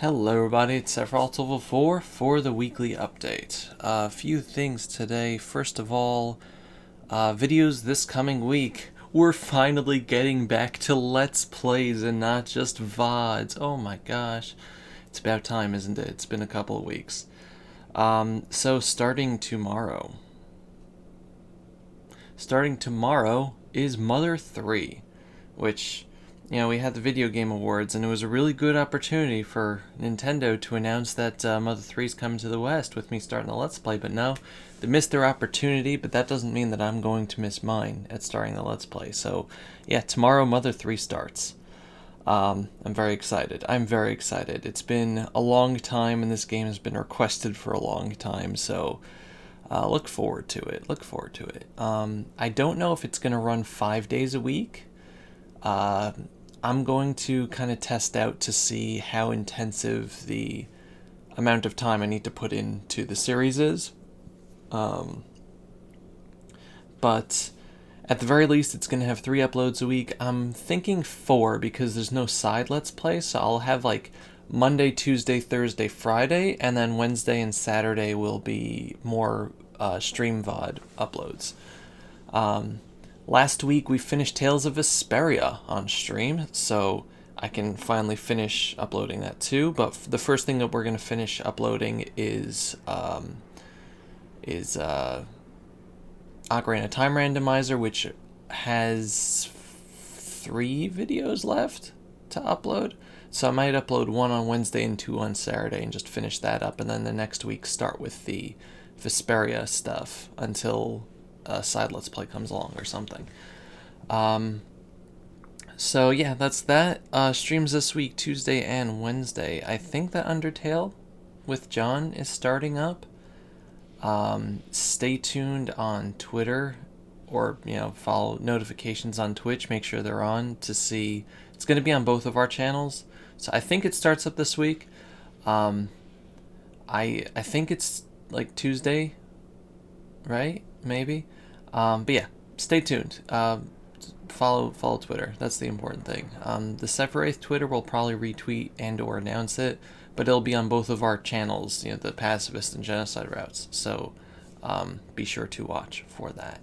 Hello everybody, it's Sephiroth4 for the weekly update. A few things today. First of all, videos this coming week. We're finally getting back to Let's Plays and not just VODs. Oh my gosh. It's about time, isn't it? It's been a couple of weeks. So starting tomorrow. Starting tomorrow is Mother 3, which... we had the Video Game Awards, and it was a really good opportunity for Nintendo to announce that Mother 3 is coming to the West with me starting the Let's Play, but no, they missed their opportunity, but that doesn't mean that I'm going to miss mine at starting the Let's Play. So, yeah, tomorrow Mother 3 starts. I'm very excited. It's been a long time, and this game has been requested for a long time, so look forward to it. I don't know if it's going to run 5 days a week. I'm going to kind of test out to see how intensive the amount of time I need to put into the series is. But at the very least, it's going to have 3 uploads a week. I'm thinking 4 because there's no side Let's Play, so I'll have like Monday, Tuesday, Thursday, Friday, and then Wednesday and Saturday will be more stream VOD uploads. Last week we finished Tales of Vesperia on stream, so I can finally finish uploading that too. But the first thing that we're going to finish uploading is Ocarina of Time Randomizer, which has 3 videos left to upload. So I might upload 1 on Wednesday and 2 on Saturday and just finish that up, and then the next week start with the Vesperia stuff until side Let's Play comes along or something. So yeah, that's that. Streams this week, Tuesday and Wednesday. I think that Undertale with John is starting up. Stay tuned on Twitter, or follow notifications on Twitch. Make sure they're on to see. It's going to be on both of our channels, so I think it starts up this week. I think it's like Tuesday, right? Maybe. But yeah, stay tuned. Follow Twitter. That's the important thing. The Sephiroth Twitter will probably retweet and or announce it, but it'll be on both of our channels, the Pacifist and Genocide routes. So be sure to watch for that.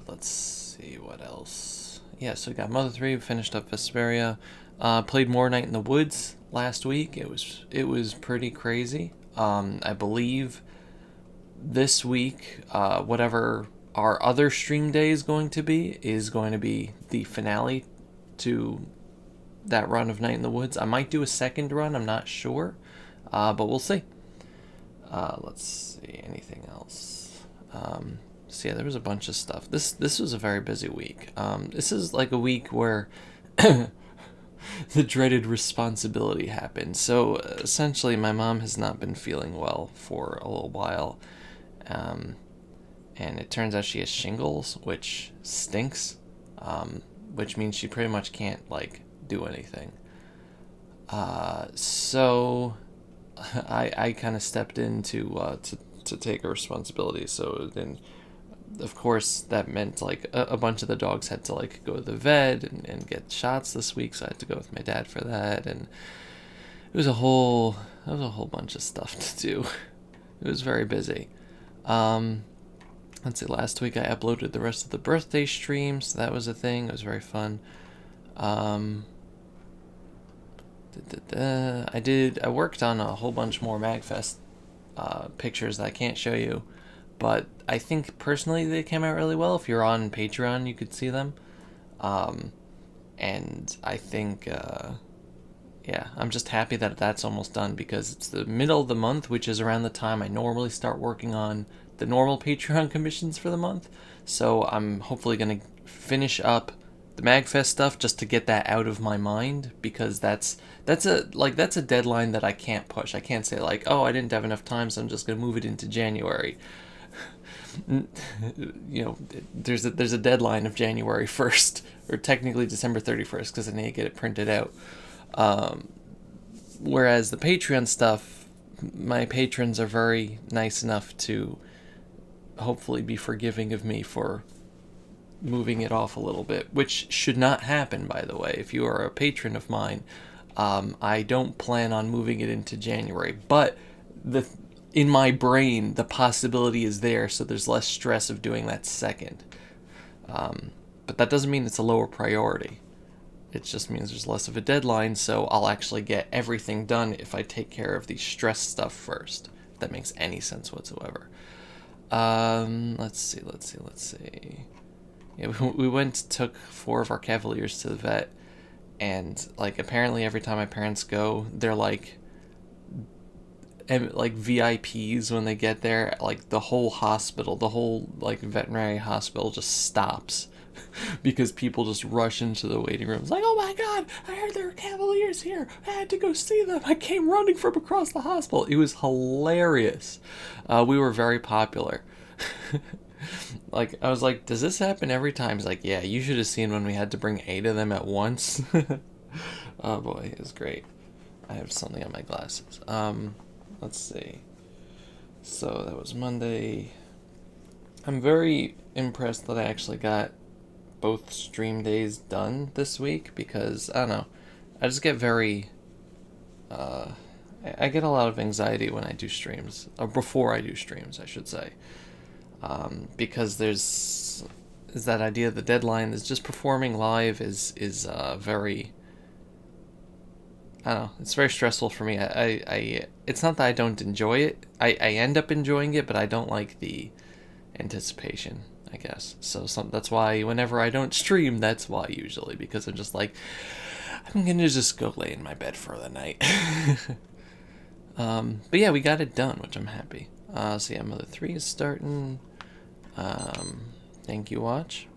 Let's see what else. Yeah, so we got Mother 3, finished up Vesperia. Played more Night in the Woods last week. It was pretty crazy. I believe this week, whatever our other stream day is going to be the finale to that run of Night in the Woods. I might do a second run, I'm not sure, but we'll see. Let's see, anything else? So yeah, there was a bunch of stuff. This was a very busy week. This is like a week where the dreaded responsibility happened. So essentially, my mom has not been feeling well for a little while. And it turns out she has shingles, which stinks, which means she pretty much can't, do anything. So I kind of stepped in to take a responsibility. So then, of course, that meant, a bunch of the dogs had to, go to the vet and get shots this week, so I had to go with my dad for that, and it was a whole bunch of stuff to do. It was very busy. Let's see, last week I uploaded the rest of the birthday stream, so that was a thing. It was very fun. I worked on a whole bunch more MagFest pictures that I can't show you, but I think personally they came out really well. If you're on Patreon, you could see them. And I think, yeah, I'm just happy that that's almost done, because it's the middle of the month, which is around the time I normally start working on the normal Patreon commissions for the month. So I'm hopefully going to finish up the MagFest stuff just to get that out of my mind, because that's a deadline that I can't push. I can't say oh, I didn't have enough time, so I'm just going to move it into January. There's a deadline of January 1st, or technically December 31st, because I need to get it printed out. Whereas the Patreon stuff, my patrons are very nice enough to hopefully be forgiving of me for moving it off a little bit, which should not happen, by the way. If you are a patron of mine, I don't plan on moving it into January, but the in my brain the possibility is there, so there's less stress of doing that second. But that doesn't mean it's a lower priority. It just means there's less of a deadline, so I'll actually get everything done if I take care of the stress stuff first. If that makes any sense whatsoever. Let's see. Yeah, we went, took 4 of our Cavaliers to the vet, and like apparently every time my parents go, they're like VIPs when they get there. Like the whole hospital, the whole like veterinary hospital just stops because people just rush into the waiting rooms like, oh my god, I heard there were Cavaliers here, I had to go see them, I came running from across the hospital. It was hilarious. We were very popular. Like, I was like, does this happen every time? He's like, yeah, you should have seen when we had to bring 8 of them at once. Oh boy, it was great. I have something on my glasses. Let's see. So that was Monday. I'm very impressed that I actually got both stream days done this week, because I don't know, I just get very I get a lot of anxiety when I do streams, or before I do streams I should say, because is that idea of the deadline is just performing live is very, I don't know, it's very stressful for me. I it's not that I don't enjoy it, I end up enjoying it, but I don't like the anticipation, I guess. So that's why whenever I don't stream, that's why usually, because I'm just like, I'm gonna just go lay in my bed for the night. But yeah, we got it done, which I'm happy. So yeah, Mother 3 is starting. Thank you, watch.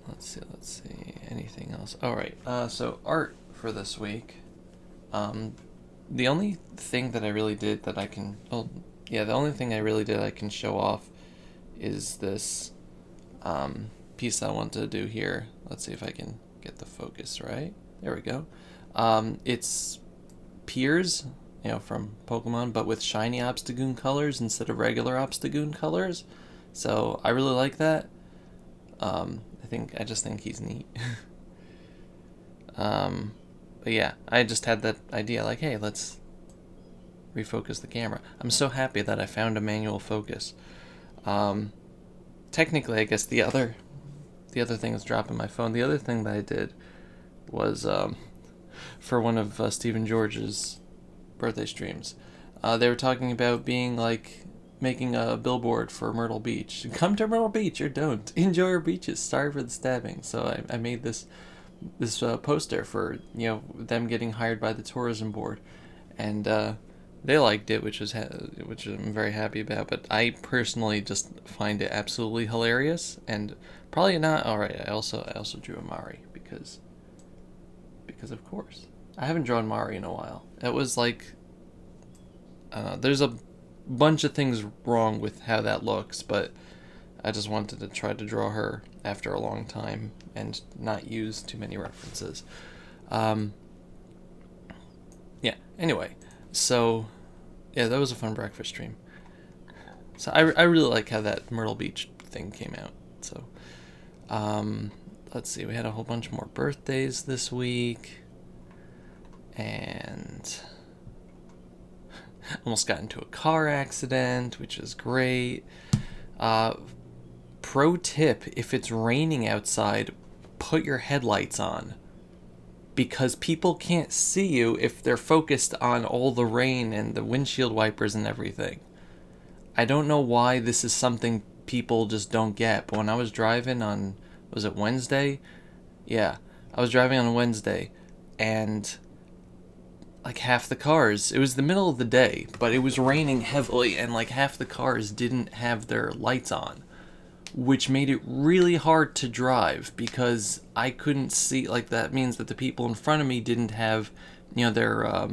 Let's see. Anything else? All right. So art for this week. The only thing that I really did that I can, the only thing I really did I can show off is this piece I want to do here. Let's see if I can get the focus right. There we go. It's Piers, from Pokemon, but with shiny Obstagoon colors instead of regular Obstagoon colors. So I really like that. I just think he's neat. But yeah, I just had that idea, like, hey, let's refocus the camera. I'm so happy that I found a manual focus. Technically, I guess the other thing is dropping my phone. The other thing that I did was, for one of Stephen George's birthday streams, they were talking about being like, making a billboard for Myrtle Beach. Come to Myrtle Beach or don't. Enjoy our beaches. Sorry for the stabbing. So I made this poster for them getting hired by the tourism board, and they liked it, which I'm very happy about. But I personally just find it absolutely hilarious, and probably not. All right, I also drew a Mari because of course I haven't drawn Mari in a while. It was like, there's a bunch of things wrong with how that looks, but I just wanted to try to draw her after a long time and not use too many references. Yeah, anyway, so yeah, that was a fun breakfast stream. So I really like how that Myrtle Beach thing came out. So let's see, we had a whole bunch more birthdays this week, and almost got into a car accident, which is great. Pro tip, if it's raining outside, put your headlights on, because people can't see you if they're focused on all the rain and the windshield wipers and everything. I don't know why this is something people just don't get, but when I was driving on, was it Wednesday? Yeah, I was driving on Wednesday, and like half the cars, it was the middle of the day, but it was raining heavily, and like half the cars didn't have their lights on, which made it really hard to drive because I couldn't see. Like, that means that the people in front of me didn't have, their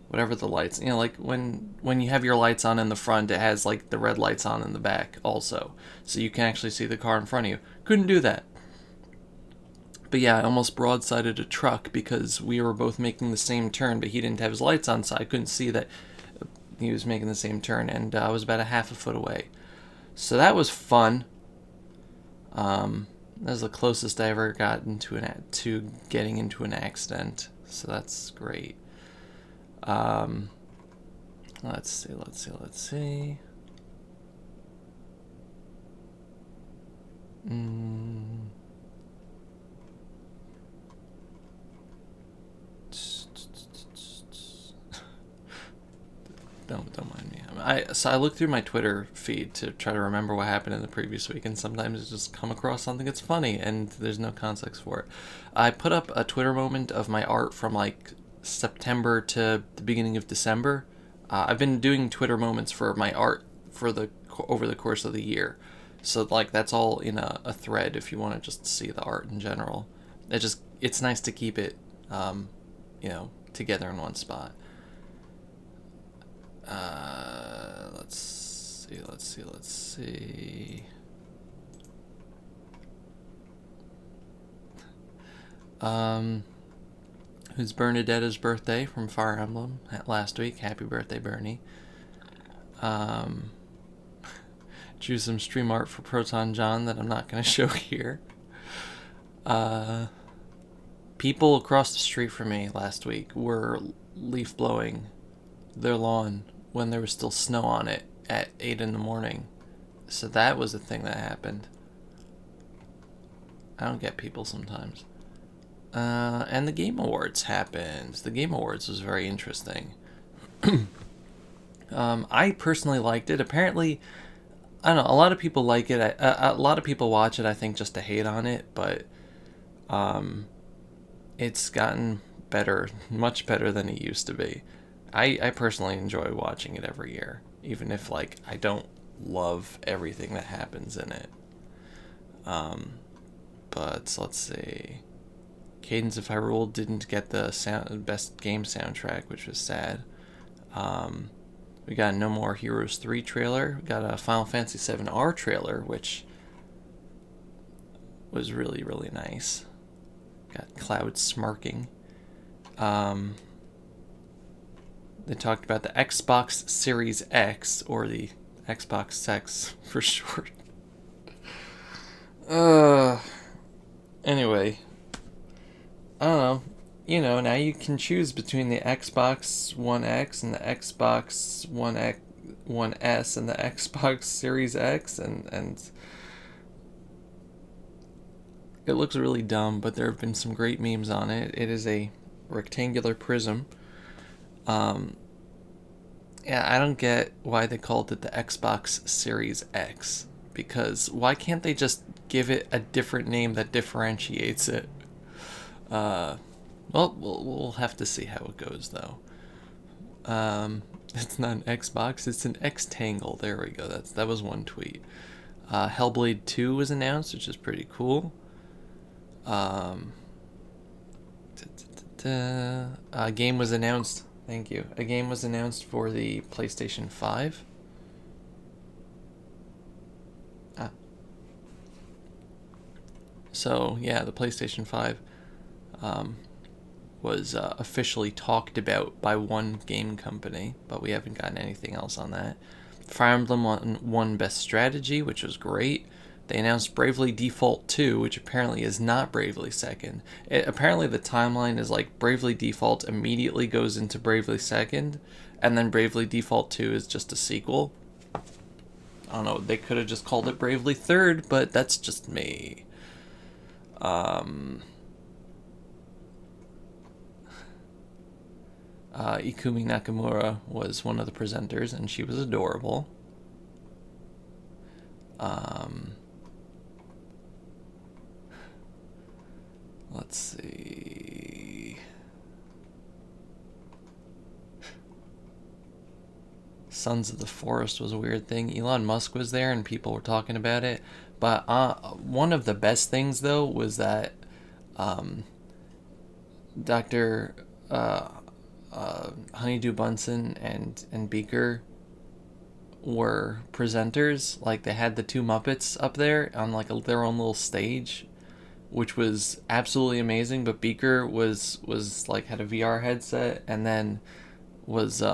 whatever the lights, like when you have your lights on in the front, it has like the red lights on in the back also, so you can actually see the car in front of you. Couldn't do that. But yeah, I almost broadsided a truck because we were both making the same turn, but he didn't have his lights on, so I couldn't see that he was making the same turn, and I was about a half a foot away. So that was fun. That was the closest I ever got to getting into an accident. So that's great. Um, let's see. Mm. Don't mind me. I look through my Twitter feed to try to remember what happened in the previous week, and sometimes I just come across something that's funny, and there's no context for it. I put up a Twitter moment of my art from like September to the beginning of December. I've been doing Twitter moments for my art for the over the course of the year, so like that's all in a thread if you want to just see the art in general. It's nice to keep it, together in one spot. Let's see. Um, who's Bernadetta's birthday from Fire Emblem last week? Happy birthday, Bernie. Um, drew some stream art for Proton John that I'm not going to show here. Uh, people across the street from me last week were leaf blowing their lawn when there was still snow on it at 8 in the morning. So that was a thing that happened. I don't get people sometimes. And the Game Awards happened. The Game Awards was very interesting. I personally liked it. Apparently, I don't know, a lot of people like it. A lot of people watch it, I think, just to hate on it, but it's gotten better, much better than it used to be. I personally enjoy watching it every year, even if like I don't love everything that happens in it. But let's see. Cadence of Hyrule didn't get the best game soundtrack, which was sad. We got No More Heroes 3 trailer. We got a Final Fantasy 7 R trailer, which was really, really nice. Got Cloud smirking. They talked about the Xbox Series X, or the Xbox X for short. Anyway, I don't know. Now you can choose between the Xbox One X and the Xbox One S and the Xbox Series X, and it looks really dumb, but there have been some great memes on it. It is a rectangular prism. Yeah, I don't get why they called it the Xbox Series X, because why can't they just give it a different name that differentiates it? Well, we'll have to see how it goes, though. It's not an Xbox, it's an X-Tangle. There we go. That was one tweet. Hellblade 2 was announced, which is pretty cool. A game was announced. Thank you. A game was announced for the PlayStation 5. So, yeah, the PlayStation 5 was officially talked about by one game company, but we haven't gotten anything else on that. Fire Emblem won Best Strategy, which was great. They announced Bravely Default 2, which apparently is not Bravely Second. Apparently the timeline is like Bravely Default immediately goes into Bravely Second, and then Bravely Default 2 is just a sequel. I don't know, they could have just called it Bravely Third, but that's just me. Ikumi Nakamura was one of the presenters, and she was adorable. Let's see. Sons of the Forest was a weird thing. Elon Musk was there, and people were talking about it. But one of the best things, though, was that Dr. Honeydew Bunsen and Beaker were presenters. Like, they had the two Muppets up there on like their own little stage, which was absolutely amazing. But Beaker was like had a VR headset, and then was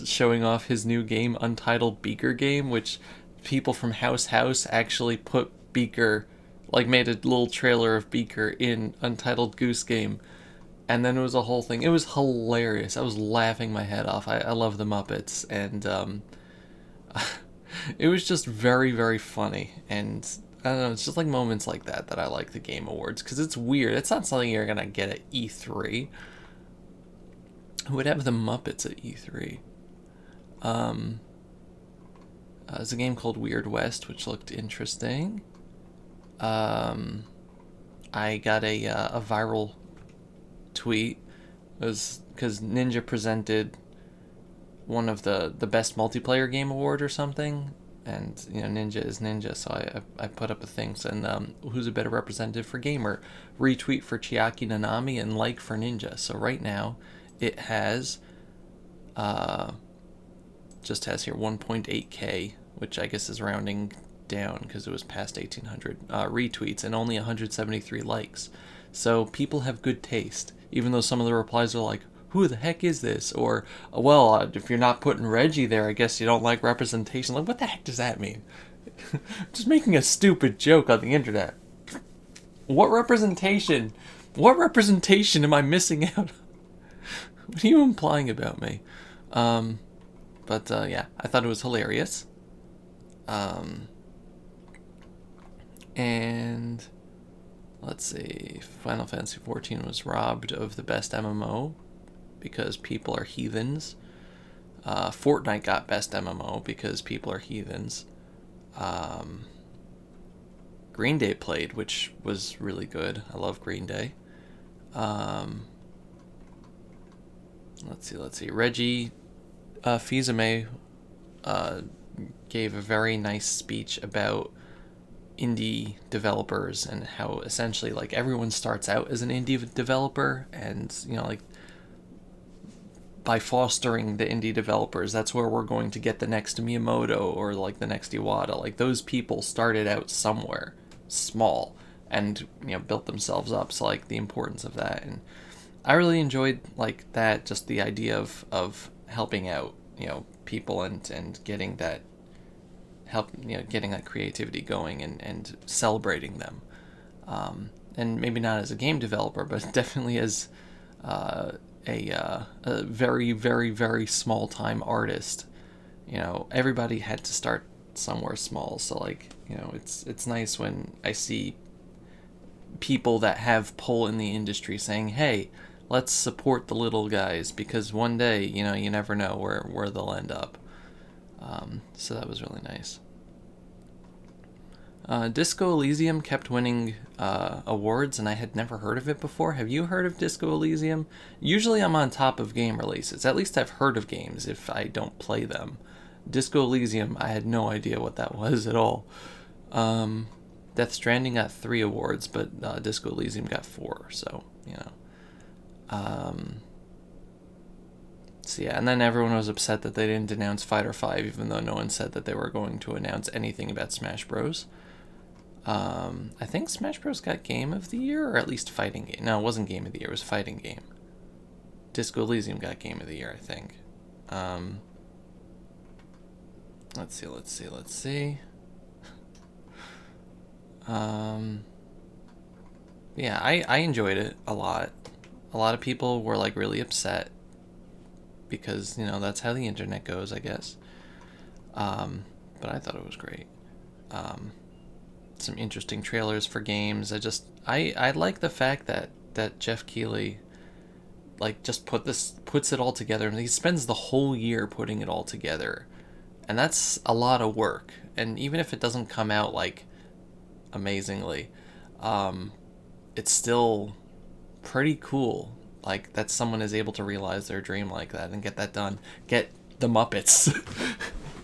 showing off his new game, Untitled Beaker Game, which people from House House actually put Beaker, like made a little trailer of Beaker in Untitled Goose Game, and then it was a whole thing. It was hilarious. I was laughing my head off. I love the Muppets, and it was just very, very funny. And I don't know, it's just like moments like that that I like the Game Awards, because it's weird. It's not something you're gonna get at E3. Who would have the Muppets at E3? There's a game called Weird West, which looked interesting. I got a viral tweet. It was because Ninja presented one of the best multiplayer game award or something, and Ninja is Ninja, so I put up a thing saying who's a better representative for gamer, retweet for Chiaki Nanami and like for Ninja. So right now it has just has here 1.8k, which I guess is rounding down because it was past 1800 retweets and only 173 likes. So people have good taste, even though some of the replies are like, who the heck is this? Or, well, if you're not putting Reggie there, I guess you don't like representation. Like, what the heck does that mean? Just making a stupid joke on the internet. What representation? What representation am I missing out on? What are you implying about me? But yeah, I thought it was hilarious. And let's see, Final Fantasy XIV was robbed of the best MMO because people are heathens. Fortnite got best MMO because people are heathens. Green Day played, which was really good. I love Green Day. Let's see. Reggie Fils-Aimé gave a very nice speech about indie developers and how essentially like everyone starts out as an indie developer, and like by fostering the indie developers, that's where we're going to get the next Miyamoto or like the next Iwata. Like those people started out somewhere small and built themselves up. So like the importance of that, and I really enjoyed like that, just the idea of helping out people and getting that help, getting that creativity going and celebrating them, and maybe not as a game developer, but definitely as a very, very, very small time artist. Everybody had to start somewhere small, so like it's nice when I see people that have pull in the industry saying, hey, let's support the little guys, because one day you never know where they'll end up. So that was really nice. Disco Elysium kept winning awards, and I had never heard of it before. Have you heard of Disco Elysium? Usually I'm on top of game releases. At least I've heard of games if I don't play them. Disco Elysium, I had no idea what that was at all. Death Stranding got 3 awards, but Disco Elysium got 4, so, So yeah, and then everyone was upset that they didn't announce Fighter 5, even though no one said that they were going to announce anything about Smash Bros. I think Smash Bros got Game of the Year, or at least Fighting Game. No, it wasn't Game of the Year, it was Fighting Game. Disco Elysium got Game of the Year, I think. Let's see. Yeah, I enjoyed it a lot. A lot of people were like really upset because that's how the internet goes, I guess. But I thought it was great. Some interesting trailers for games. I like the fact that Jeff Keighley just puts it all together, and he spends the whole year putting it all together, and that's a lot of work. And even if it doesn't come out like amazingly, it's still pretty cool. Like that someone is able to realize their dream like that and get that done. Get the Muppets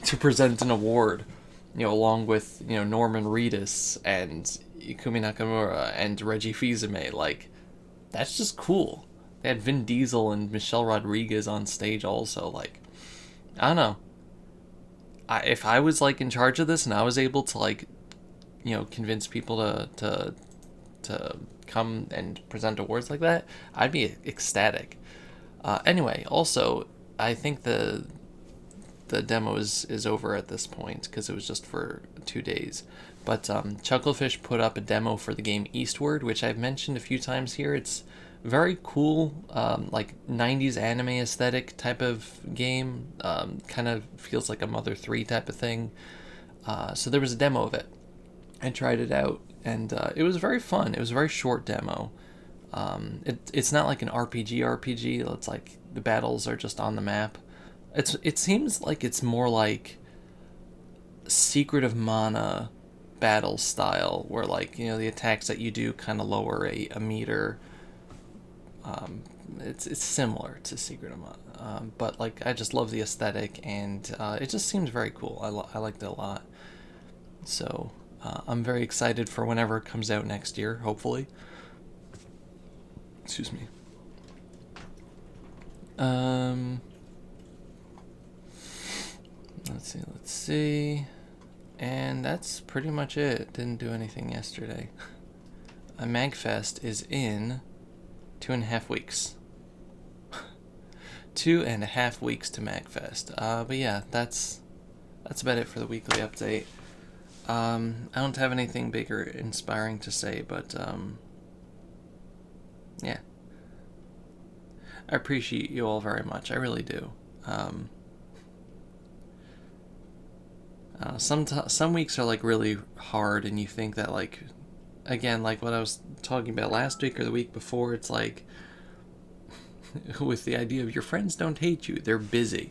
to present an award, along with Norman Reedus and Ikumi Nakamura and Reggie Fils-Aimé. Like that's just cool. They had Vin Diesel and Michelle Rodriguez on stage also. Like I don't know. If I was like in charge of this and I was able to convince people to come and present awards like that, I'd be ecstatic. Anyway, also I think the the demo is over at this point because it was just for 2 days. But Chucklefish put up a demo for the game Eastward, which I've mentioned a few times here. It's very cool, like 90s anime aesthetic type of game. Kind of feels like a Mother 3 type of thing. So there was a demo of it. I tried it out, and it was very fun. It was a very short demo. It's not like an RPG. It's like the battles are just on the map. It seems like it's more like Secret of Mana battle style, where like, you know, the attacks that you do kind of lower a meter. It's similar to Secret of Mana, but like I just love the aesthetic, and it just seems very cool. I liked it a lot. So I'm very excited for whenever it comes out next year, hopefully. Excuse me. Let's see. And that's pretty much it. Didn't do anything yesterday. MagFest is in 2.5 weeks. 2.5 weeks to MagFest. But yeah, that's about it for the weekly update. I don't have anything big or inspiring to say, but yeah. I appreciate you all very much. I really do. Some weeks are like really hard, and you think that, like, again, like what I was talking about last week or the week before, it's like with the idea of your friends don't hate you, they're busy.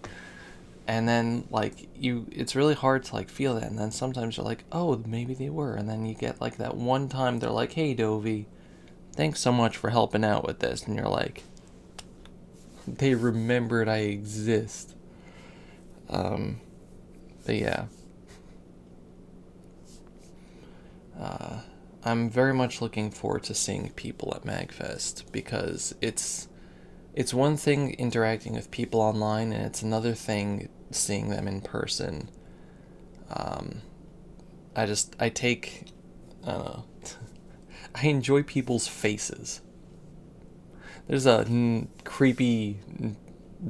And then like it's really hard to like feel that, and then sometimes you're like, oh, maybe they were, and then you get like that one time they're like, hey Dovey, thanks so much for helping out with this, and you're like, they remembered I exist. But yeah. I'm very much looking forward to seeing people at MagFest, because it's one thing interacting with people online, and it's another thing seeing them in person. I don't know. I enjoy people's faces. There's a creepy,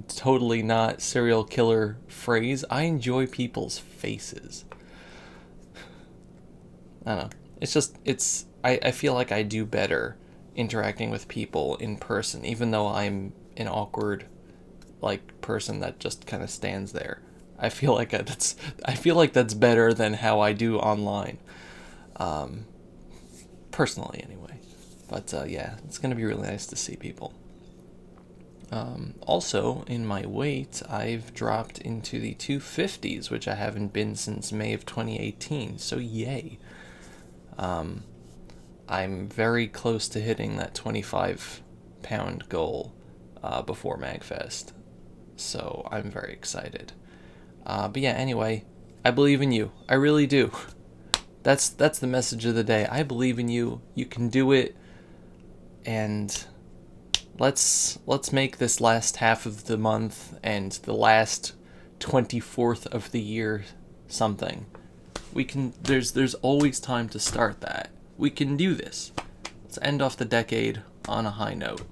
totally not serial killer phrase. I enjoy people's faces. I don't know. I feel like I do better interacting with people in person, even though I'm an awkward, like, person that just kind of stands there. I feel like that's better than how I do online. Personally, anyway. But yeah, it's gonna be really nice to see people. Also, in my weight, I've dropped into the 250s, which I haven't been since May of 2018. So yay. I'm very close to hitting that 25-pound goal before MagFest, so I'm very excited. But yeah, anyway, I believe in you. I really do. That's the message of the day. I believe in you. You can do it, and let's make this last half of the month and the last 24th of the year something. We can. There's always time to start that. We can do this. Let's end off the decade on a high note.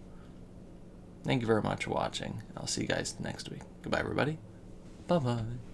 Thank you very much for watching. I'll see you guys next week. Goodbye, everybody. Bye-bye.